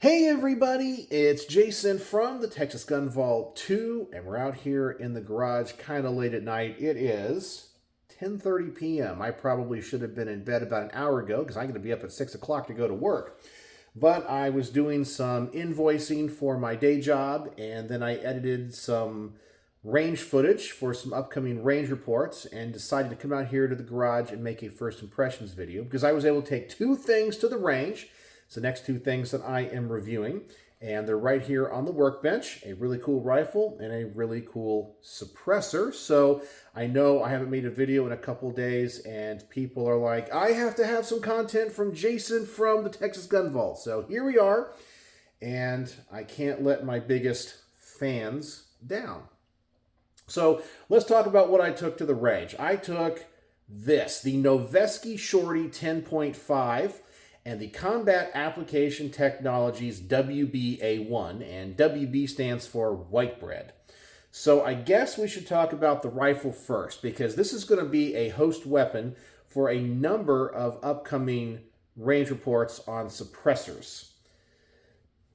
Hey everybody, it's Jason from the Texas Gun Vault 2, and we're out here in the garage kind of late at night. It is 10:30 p.m. I probably should have been in bed about an hour ago because I'm going to be up at 6 o'clock to go to work. But I was doing some invoicing for my day job, and then I edited some range footage for some upcoming range reports and decided to come out here to the garage and make a first impressions video because I was able to take two things to the range. It's the next two things that I am reviewing, and they're right here on the workbench: a really cool rifle and a really cool suppressor. So I know I haven't made a video in a couple days, and people are like, I have to have some content from Jason from the Texas Gun Vault. So here we are, and I can't let my biggest fans down. So let's talk about what I took to the range. I took this, the Noveski Shorty 10.5, and the Combat Application Technologies WBA1, and WB stands for white bread. So I guess we should talk about the rifle first, because this is going to be a host weapon for a number of upcoming range reports on suppressors,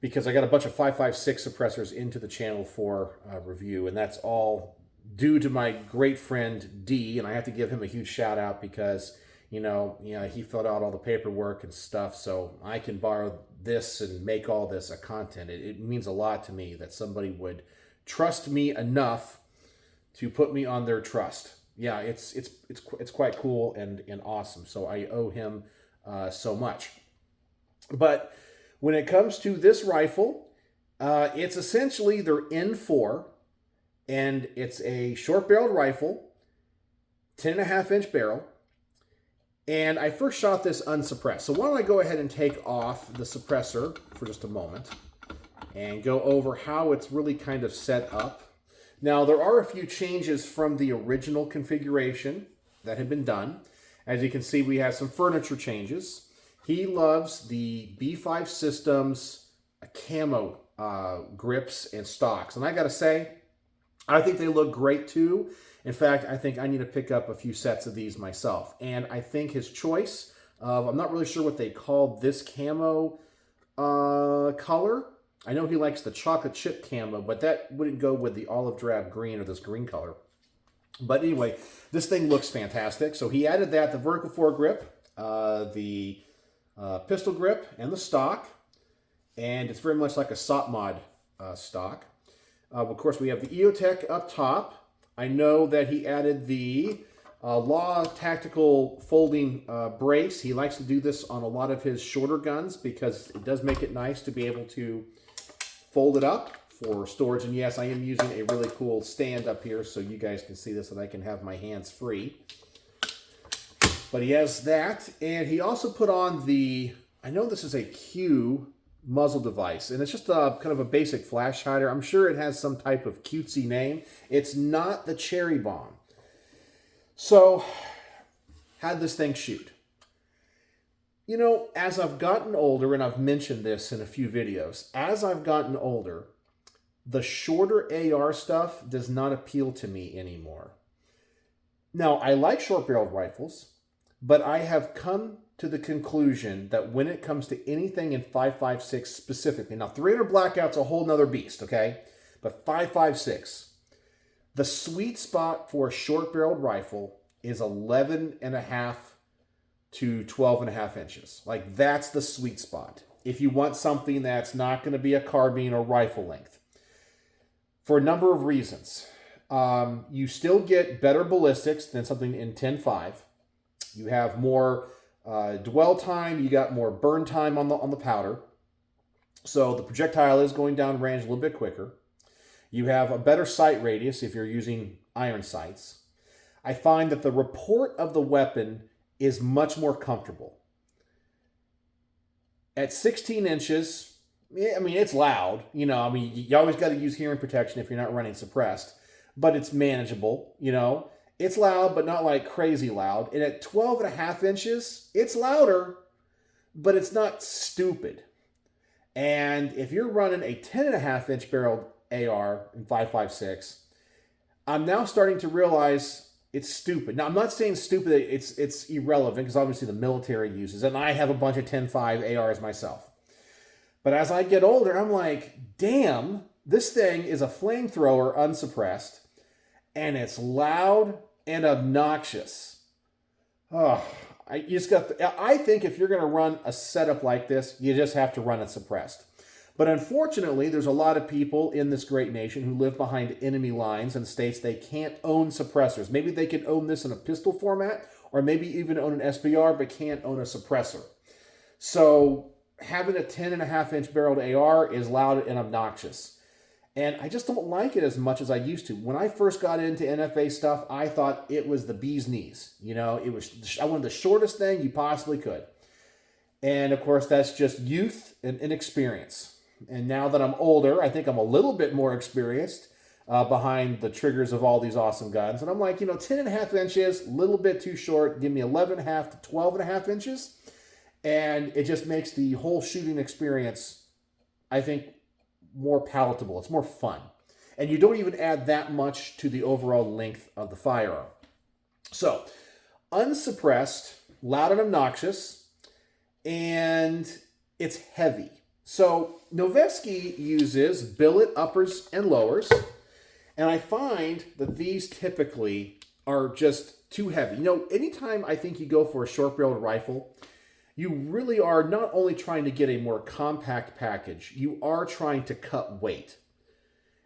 because I got a bunch of 5.56 suppressors into the channel for review, and that's all due to my great friend D, and I have to give him a huge shout out because he filled out all the paperwork and stuff, so I can borrow this and make all this a content. It means a lot to me that somebody would trust me enough to put me on their trust. Yeah, it's quite cool and awesome, so I owe him so much. But when it comes to this rifle, it's essentially their N4, and it's a short-barreled rifle, 10.5-inch barrel. And I first shot this unsuppressed. So why don't I go ahead and take off the suppressor for just a moment and go over how it's really kind of set up. Now, there are a few changes from the original configuration that had been done. As you can see, we have some furniture changes. He loves the B5 Systems camo grips and stocks. And I gotta say, I think they look great too. In fact, I think I need to pick up a few sets of these myself. And I think his choice of, I'm not really sure what they call this camo color. I know he likes the chocolate chip camo, but that wouldn't go with the olive drab green or this green color. But anyway, this thing looks fantastic. So he added that, the vertical foregrip, the pistol grip, and the stock. And it's very much like a SOP mod stock. Of course, we have the EOTech up top. I know that he added the Law Tactical Folding Brace. He likes to do this on a lot of his shorter guns because it does make it nice to be able to fold it up for storage. And yes, I am using a really cool stand up here so you guys can see this and I can have my hands free. But he has that, and he also put on the, I know this is a Q muzzle device, and it's just a kind of a basic flash hider. I'm sure it has some type of cutesy name. It's not the cherry bomb. So how'd this thing shoot? As I've gotten older, and I've mentioned this in a few videos, as I've gotten older, the shorter AR stuff does not appeal to me anymore. Now, I like short-barreled rifles, but I have come to the conclusion that when it comes to anything in 5.56 specifically, now 300 blackout's a whole nother beast, okay? But 5.56, the sweet spot for a short-barreled rifle is 11.5 to 12.5 inches. Like, that's the sweet spot. If you want something that's not going to be a carbine or rifle length. For a number of reasons. You still get better ballistics than something in 10.5. You have more dwell time, you got more burn time on the powder. So the projectile is going down range a little bit quicker. You have a better sight radius if you're using iron sights. I find that the report of the weapon is much more comfortable. At 16 inches, I mean, it's loud. You always got to use hearing protection if you're not running suppressed, but it's manageable, It's loud, but not like crazy loud. And at 12.5 inches, it's louder, but it's not stupid. And if you're running a 10.5-inch barreled AR in 5.56, I'm now starting to realize it's stupid. Now, I'm not saying stupid, it's irrelevant, because obviously the military uses it, and I have a bunch of 10.5 ARs myself. But as I get older, I'm like, damn, this thing is a flamethrower unsuppressed, and it's loud and obnoxious. Oh, I think if you're going to run a setup like this, you just have to run it suppressed. But unfortunately, there's a lot of people in this great nation who live behind enemy lines and states they can't own suppressors. Maybe they can own this in a pistol format, or maybe even own an SBR, but can't own a suppressor. So having a 10.5-inch barreled AR is loud and obnoxious. And I just don't like it as much as I used to. When I first got into NFA stuff, I thought it was the bee's knees. You know, I wanted the shortest thing you possibly could. And of course, that's just youth and inexperience. And now that I'm older, I think I'm a little bit more experienced behind the triggers of all these awesome guns. And I'm like, 10.5 inches, a little bit too short. Give me 11.5 to 12.5 inches. And it just makes the whole shooting experience, I think, more palatable. It's more fun. And you don't even add that much to the overall length of the firearm. So, unsuppressed, loud and obnoxious, and it's heavy. So, Noveski uses billet uppers and lowers, and I find that these typically are just too heavy. Anytime I think you go for a short-barreled rifle, you really are not only trying to get a more compact package, you are trying to cut weight.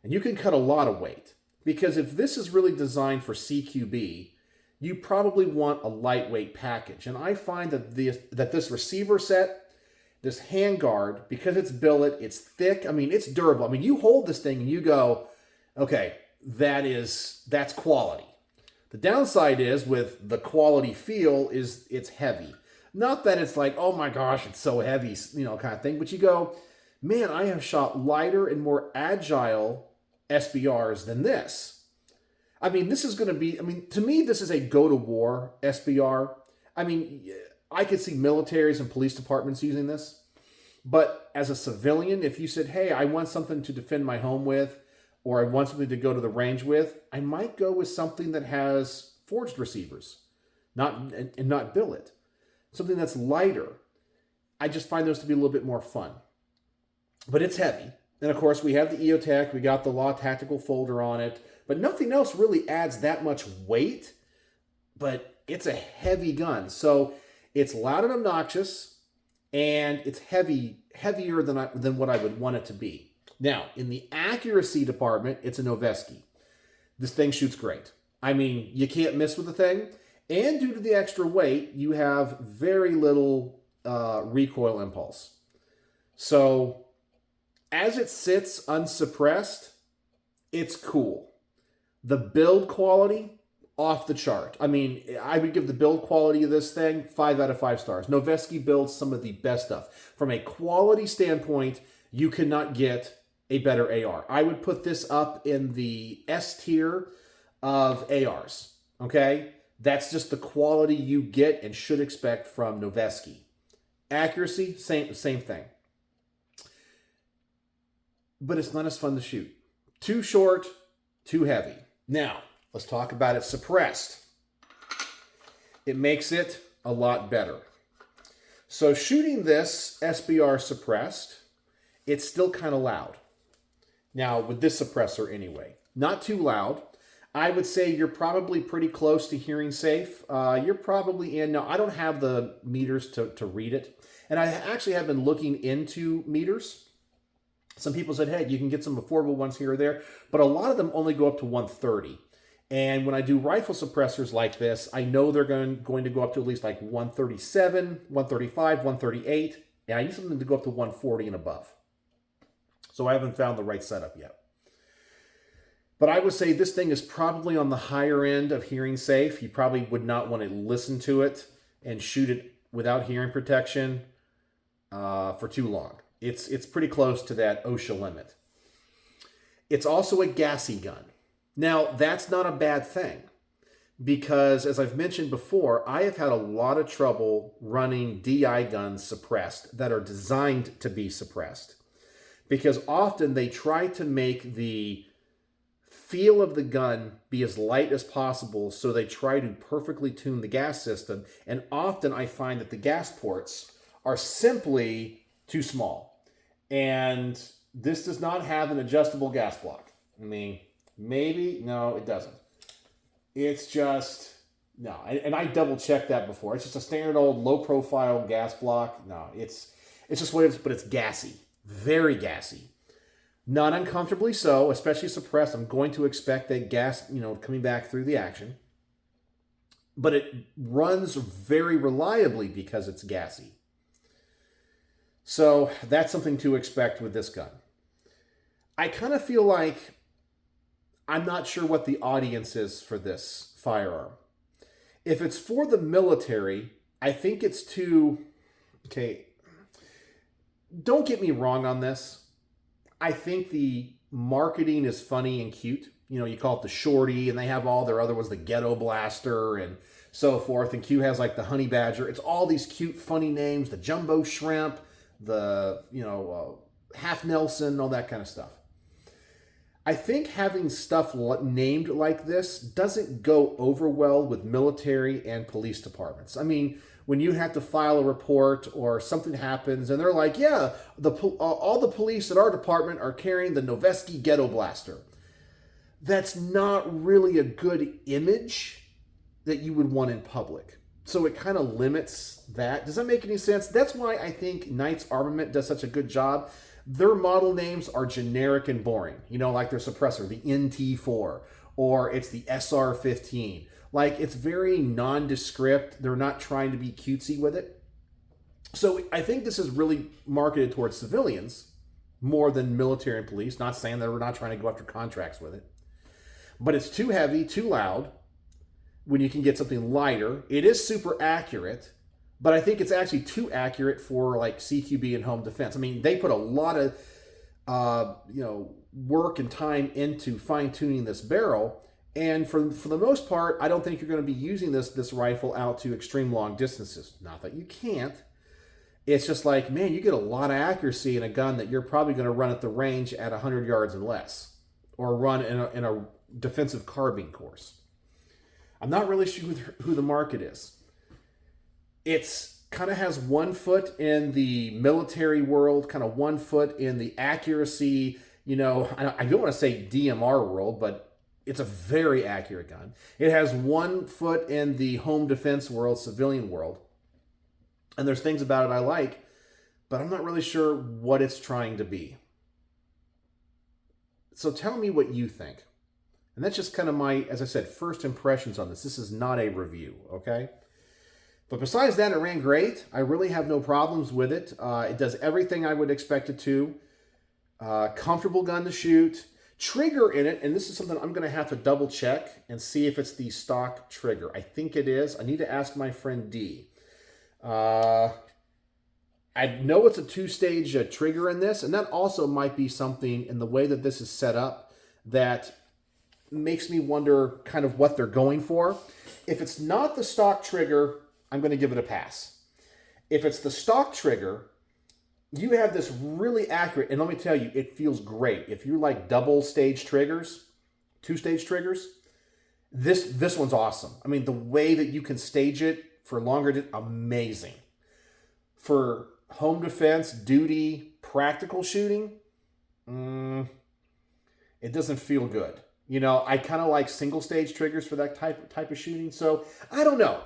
And you can cut a lot of weight. Because if this is really designed for CQB, you probably want a lightweight package. And I find that this receiver set, this handguard, because it's billet, it's thick, it's durable. You hold this thing and you go, okay, that's quality. The downside is with the quality feel is it's heavy. Not that it's like, oh my gosh, it's so heavy, kind of thing. But you go, man, I have shot lighter and more agile SBRs than this. This is going to be, to me, this is a go-to-war SBR. I could see militaries and police departments using this. But as a civilian, if you said, hey, I want something to defend my home with, or I want something to go to the range with, I might go with something that has forged receivers, not billet. Something that's lighter. I just find those to be a little bit more fun. But it's heavy. And of course, we have the EOTech. We got the Law Tactical folder on it. But nothing else really adds that much weight. But it's a heavy gun. So it's loud and obnoxious. And it's heavier than what I would want it to be. Now, in the accuracy department, it's a Noveski. This thing shoots great. You can't miss with the thing. And due to the extra weight, you have very little recoil impulse. So, as it sits unsuppressed, it's cool. The build quality, off the chart. I would give the build quality of this thing 5 out of 5 stars. Noveski builds some of the best stuff. From a quality standpoint, you cannot get a better AR. I would put this up in the S tier of ARs, okay? That's just the quality you get and should expect from Noveski. Accuracy, same thing. But it's not as fun to shoot. Too short, too heavy. Now, let's talk about it suppressed. It makes it a lot better. So shooting this SBR suppressed, it's still kind of loud. Now, with this suppressor anyway. Not too loud. I would say you're probably pretty close to hearing safe. You're probably in. Now, I don't have the meters to read it. And I actually have been looking into meters. Some people said, hey, you can get some affordable ones here or there. But a lot of them only go up to 130. And when I do rifle suppressors like this, I know they're going to go up to at least like 137, 135, 138. And I need something to go up to 140 and above. So I haven't found the right setup yet. But I would say this thing is probably on the higher end of hearing safe. You probably would not want to listen to it and shoot it without hearing protection for too long. It's pretty close to that OSHA limit. It's also a gassy gun. Now, that's not a bad thing because, as I've mentioned before, I have had a lot of trouble running DI guns suppressed that are designed to be suppressed because often they try to make the feel of the gun be as light as possible, so they try to perfectly tune the gas system, and often I find that the gas ports are simply too small. And this does not have an adjustable gas block. I mean, maybe, no, it doesn't. It's just, no. And I double checked that before. It's just a standard old low profile gas block. No, it's just what it is, but it's gassy. Very gassy. Not uncomfortably so, especially suppressed. I'm going to expect that gas, coming back through the action. But it runs very reliably because it's gassy. So that's something to expect with this gun. I kind of feel like I'm not sure what the audience is for this firearm. If it's for the military, I think it's too... Okay, don't get me wrong on this. I think the marketing is funny and cute. You call it the Shorty, and they have all their other ones, the Ghetto Blaster and so forth. And Q has like the Honey Badger. It's all these cute, funny names, the Jumbo Shrimp, the, Half Nelson, all that kind of stuff. I think having stuff named like this doesn't go over well with military and police departments. I mean, when you have to file a report or something happens and they're like, yeah, all the police at our department are carrying the Noveski Ghetto Blaster. That's not really a good image that you would want in public. So it kind of limits that. Does that make any sense? That's why I think Knight's Armament does such a good job. Their model names are generic and boring. Like their suppressor, the NT4, or it's the SR15. Like, it's very nondescript. They're not trying to be cutesy with it. So I think this is really marketed towards civilians more than military and police. Not saying that we're not trying to go after contracts with it. But it's too heavy, too loud when you can get something lighter. It is super accurate, but I think it's actually too accurate for like CQB and home defense. I mean, they put a lot of work and time into fine-tuning this barrel. And for the most part, I don't think you're going to be using this rifle out to extreme long distances. Not that you can't. It's just like, man, you get a lot of accuracy in a gun that you're probably going to run at the range at 100 yards and less. Or run in a defensive carbine course. I'm not really sure who the market is. It's kind of has 1 foot in the military world, kind of 1 foot in the accuracy, I don't want to say DMR world, but it's a very accurate gun. It has 1 foot in the home defense world, civilian world. And there's things about it I like, but I'm not really sure what it's trying to be. So tell me what you think. And that's just kind of my, as I said, first impressions on this. This is not a review, okay? But besides that, it ran great. I really have no problems with it. It does everything I would expect it to. Comfortable gun to shoot. Trigger in it, and this is something I'm going to have to double check and see if it's the stock trigger. I think it is. I need to ask my friend D. I know it's a 2-stage trigger in this, and that also might be something in the way that this is set up that makes me wonder kind of what they're going for. If it's not the stock trigger, I'm going to give it a pass. If it's the stock trigger, you have this really accurate, and let me tell you, it feels great. If you like double-stage triggers, 2-stage triggers, this one's awesome. I mean, the way that you can stage it for longer, amazing. For home defense, duty, practical shooting, it doesn't feel good. I kind of like single-stage triggers for that type of shooting. So I don't know.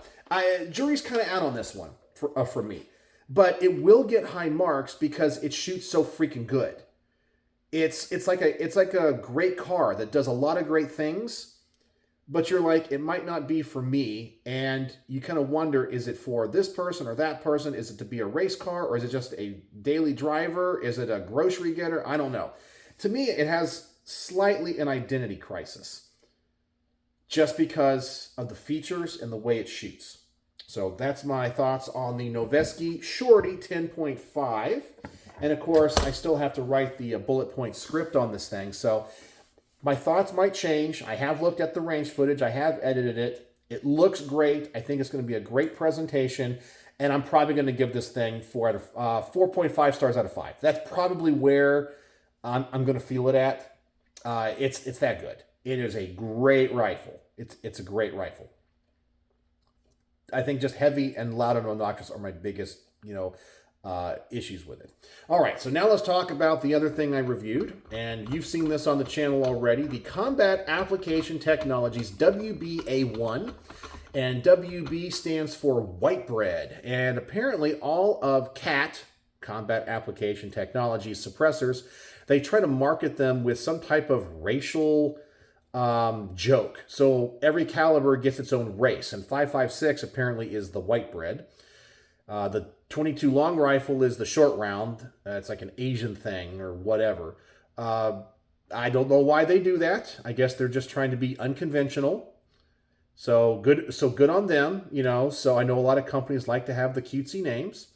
Jury's kind of out on this one for me. But it will get high marks because it shoots so freaking good. It's like a great car that does a lot of great things, but you're like, it might not be for me, and you kind of wonder, is it for this person or that person? Is it to be a race car, or is it just a daily driver? Is it a grocery getter? I don't know. To me, it has slightly an identity crisis just because of the features and the way it shoots. So that's my thoughts on the Noveski Shorty 10.5. And of course, I still have to write the bullet point script on this thing. So my thoughts might change. I have looked at the range footage. I have edited it. It looks great. I think it's going to be a great presentation. And I'm probably going to give this thing 4.5 stars out of 5. That's probably where I'm going to feel it at. It's that good. It is a great rifle. It's a great rifle. I think just heavy and loud and obnoxious are my biggest, issues with it. All right, so now let's talk about the other thing I reviewed, and you've seen this on the channel already, the Combat Application Technologies WBA1, and WB stands for white bread, and apparently all of CAT, Combat Application Technologies suppressors, they try to market them with some type of racial joke. So every caliber gets its own race, and 5.56 apparently is the white bread. The 22 long rifle is the short round. It's like an Asian thing or whatever. I don't know why they do that. I guess they're just trying to be unconventional. So good on them, you know. So I know a lot of companies like to have the cutesy names.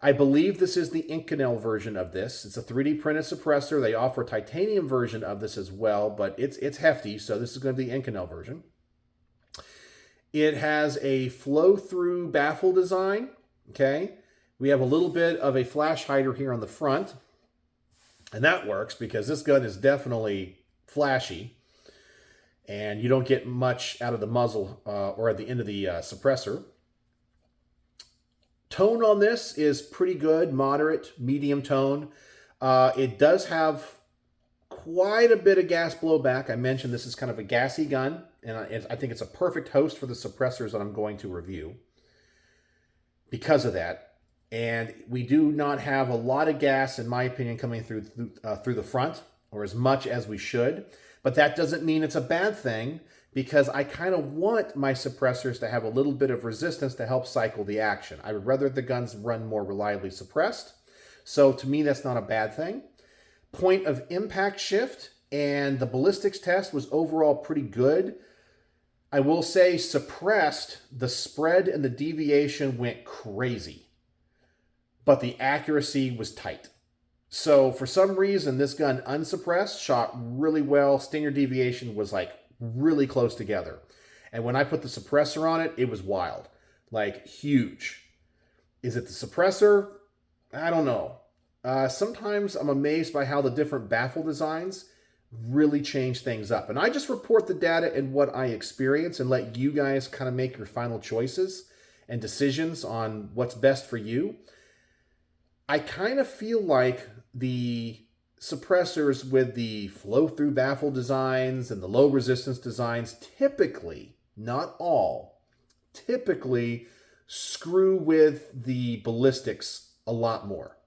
I believe this is the Inconel version of this. It's a 3D printed suppressor. They offer a titanium version of this as well, but it's hefty, so this is going to be the Inconel version. It has a flow-through baffle design, okay? We have a little bit of a flash hider here on the front, and that works because this gun is definitely flashy, and you don't get much out of the muzzle or at the end of the suppressor. Tone on this is pretty good, moderate, medium tone. It does have quite a bit of gas blowback. I mentioned this is kind of a gassy gun, and I think it's a perfect host for the suppressors that I'm going to review because of that. And we do not have a lot of gas, in my opinion, coming through the front, or as much as we should. But that doesn't mean it's a bad thing, because I kind of want my suppressors to have a little bit of resistance to help cycle the action. I would rather the guns run more reliably suppressed. So to me, that's not a bad thing. Point of impact shift and the ballistics test was overall pretty good. I will say suppressed, the spread and the deviation went crazy, but the accuracy was tight. So for some reason, this gun unsuppressed shot really well. Standard deviation was like really close together. And when I put the suppressor on it, it was wild. Like huge. Is it the suppressor? I don't know. Sometimes I'm amazed by how the different baffle designs really change things up. And I just report the data and what I experience and let you guys kind of make your final choices and decisions on what's best for you. I kind of feel like the suppressors with the flow-through baffle designs and the low resistance designs typically, not all, typically screw with the ballistics a lot more.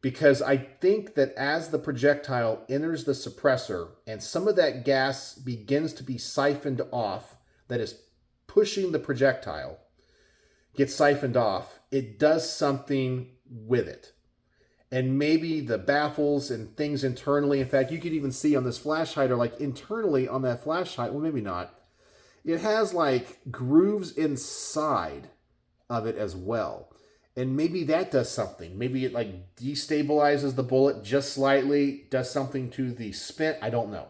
Because I think that as the projectile enters the suppressor and some of that gas begins to be siphoned off, that is pushing the projectile, gets siphoned off, it does something with it. And maybe the baffles and things internally, in fact, you could even see on this flash hider, like internally on that flash hider, well, maybe not. It has like grooves inside of it as well. And maybe that does something. Maybe it like destabilizes the bullet just slightly, does something to the spin. I don't know.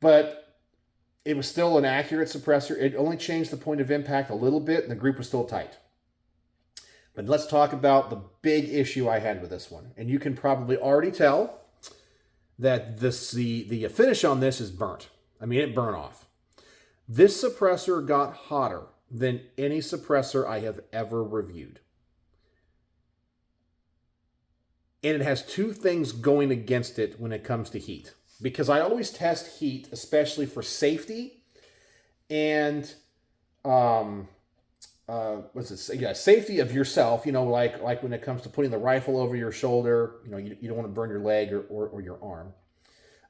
But it was still an accurate suppressor. It only changed the point of impact a little bit, and the group was still tight. But let's talk about the big issue I had with this one. And you can probably already tell that the finish on this is burnt. I mean, it burned off. This suppressor got hotter than any suppressor I have ever reviewed. And it has two things going against it when it comes to heat. Because I always test heat, especially for safety and safety of yourself, you know, like when it comes to putting the rifle over your shoulder, you know, you don't want to burn your leg or your arm.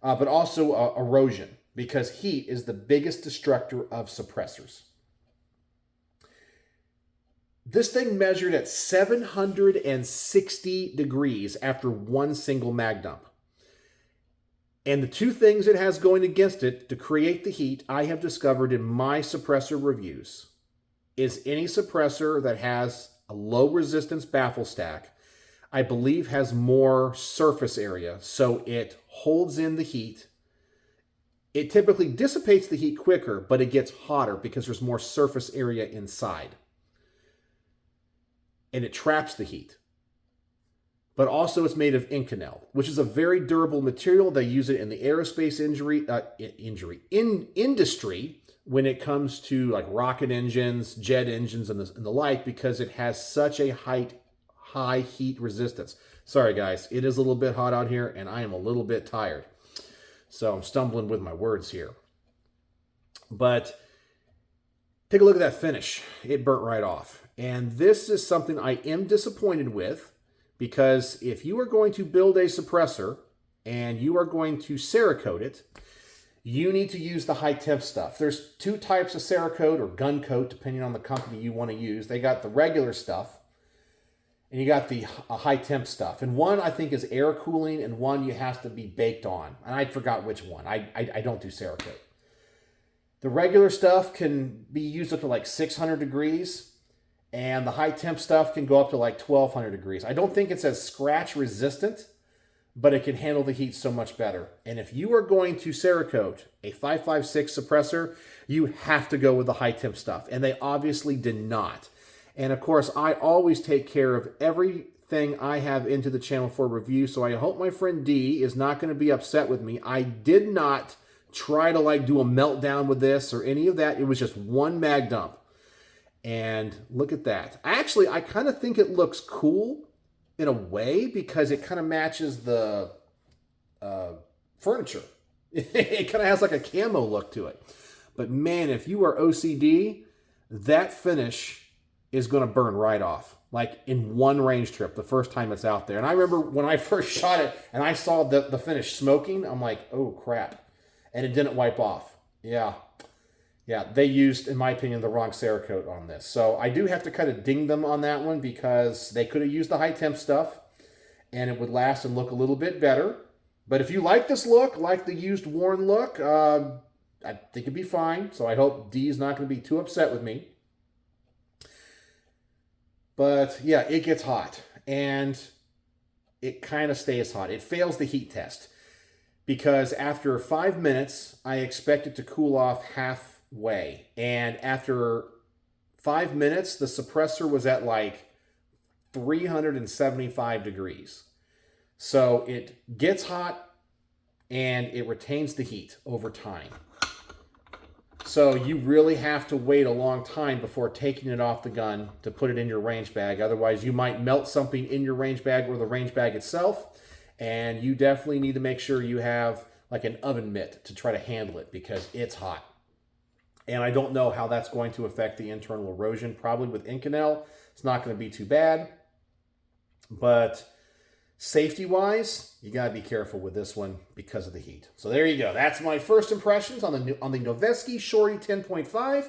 But also erosion, because heat is the biggest destructor of suppressors. This thing measured at 760 degrees after one single mag dump. And the two things it has going against it to create the heat I have discovered in my suppressor reviews is any suppressor that has a low resistance baffle stack, I believe has more surface area, so it holds in the heat. It typically dissipates the heat quicker, but it gets hotter because there's more surface area inside. And it traps the heat. but also it's made of Inconel, which is a very durable material. They use it in the aerospace industry when it comes to like rocket engines, jet engines, and the like, because it has such a high heat resistance. Sorry guys, it is a little bit hot out here and I am a little bit tired. So I'm stumbling with my words here. But take a look at that finish. It burnt right off. And this is something I am disappointed with, because if you are going to build a suppressor and you are going to Cerakote it, you need to use the high temp stuff. There's two types of Cerakote or gun coat, depending on the company you want to use. They got the regular stuff, and you got the high temp stuff. And one I think is air cooling, and one you have to be baked on. And I forgot which one. I don't do Cerakote. The regular stuff can be used up to like 600 degrees, and the high temp stuff can go up to like 1200 degrees. I don't think it's as scratch resistant, but it can handle the heat so much better. And if you are going to Cerakote a 556 suppressor, you have to go with the high temp stuff. And they obviously did not. And of course, I always take care of everything I have into the channel for review. So I hope my friend D is not going to be upset with me. I did not try to like do a meltdown with this or any of that. It was just one mag dump. And look at that. Actually, I kind of think it looks cool in a way, because it kind of matches the furniture. It kind of has like a camo look to it. But man, if you are OCD, that finish is going to burn right off. Like in one range trip, the first time it's out there. And I remember when I first shot it and I saw the finish smoking, I'm like, oh crap. And it didn't wipe off. Yeah, they used, in my opinion, the wrong Cerakote on this. So I do have to kind of ding them on that one, because they could have used the high temp stuff and it would last and look a little bit better. But if you like this look, like the used worn look, I think it'd be fine. So I hope D is not going to be too upset with me. But yeah, it gets hot and it kind of stays hot. It fails the heat test, because after 5 minutes, I expect it to cool off halfway. And after 5 minutes, the suppressor was at like 375 degrees. So it gets hot and it retains the heat over time. So you really have to wait a long time before taking it off the gun to put it in your range bag. Otherwise, you might melt something in your range bag or the range bag itself. And you definitely need to make sure you have like an oven mitt to try to handle it, because it's hot. And I don't know how that's going to affect the internal erosion. Probably with Inconel, it's not going to be too bad. But safety-wise, you got to be careful with this one because of the heat. So there you go. That's my first impressions on the Noveski Shorty 10.5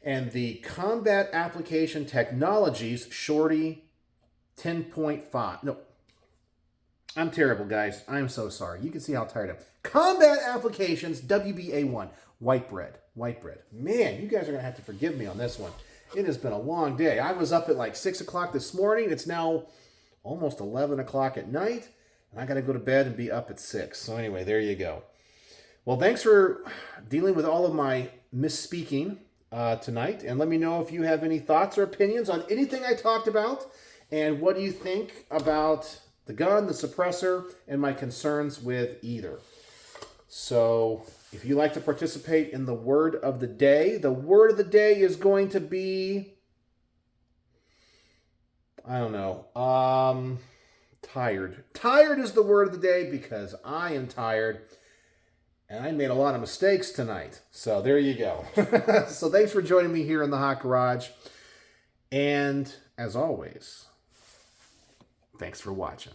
and the Combat Application Technologies Shorty 10.5. No, I'm terrible, guys. I'm so sorry. You can see how tired I am. Combat Applications WBA1. White bread. Man, you guys are going to have to forgive me on this one. It has been a long day. I was up at like 6 o'clock this morning. It's now almost 11 o'clock at night. And I got to go to bed and be up at 6. So anyway, there you go. Well, thanks for dealing with all of my misspeaking tonight. And let me know if you have any thoughts or opinions on anything I talked about. And what do you think about the gun, the suppressor, and my concerns with either. So if you like to participate in the word of the day is going to be, I don't know, tired. Tired is the word of the day, because I am tired and I made a lot of mistakes tonight. So there you go. So thanks for joining me here in the Hot Garage. And as always, thanks for watching.